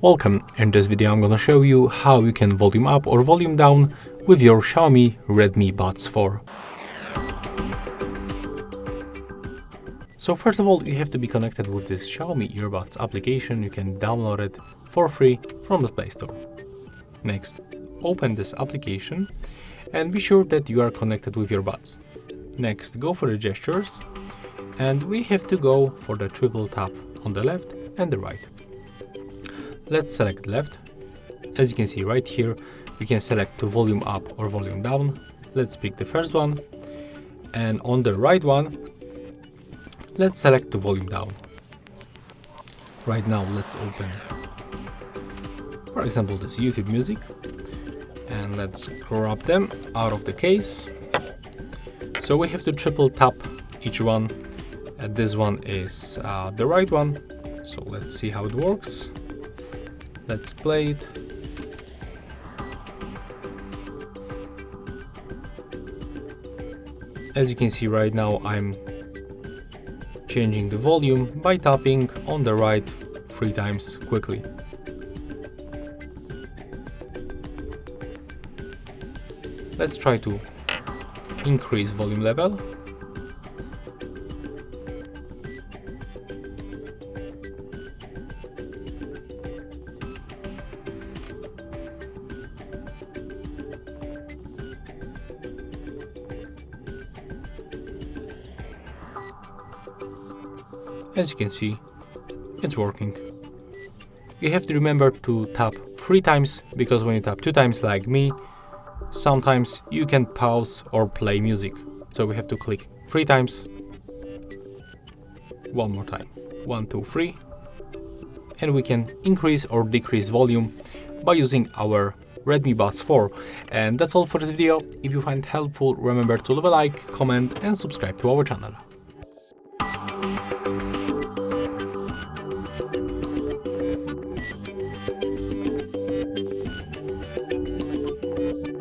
Welcome. In this video I'm gonna show you how you can volume up or volume down with your Xiaomi Redmi Buds 4. So first of all, you have to be connected with this Xiaomi earbuds application. You can download it for free from the Play Store. Next, open this application and be sure that you are connected with your buds. Next, go for the gestures and we have to go for the triple tap on the left and the right. Let's select left. As you can see right here, we can select to volume up or volume down. Let's pick the first one. And on the right one, let's select to volume down. Right now, let's open, for example, this YouTube music. And let's grab them out of the case. So we have to triple tap each one. And this one is the right one. So let's see how it works. Let's play it. As you can see right now, I'm changing the volume by tapping on the right 3 times quickly. Let's try to increase volume level. As you can see, it's working. You have to remember to tap 3 times, because when you tap 2 times like me, sometimes you can pause or play music. So we have to click 3 times. One more time. 1, 2, 3. And we can increase or decrease volume by using our Redmi Buds 4. And that's all for this video. If you find it helpful, remember to leave a like, comment and subscribe to our channel.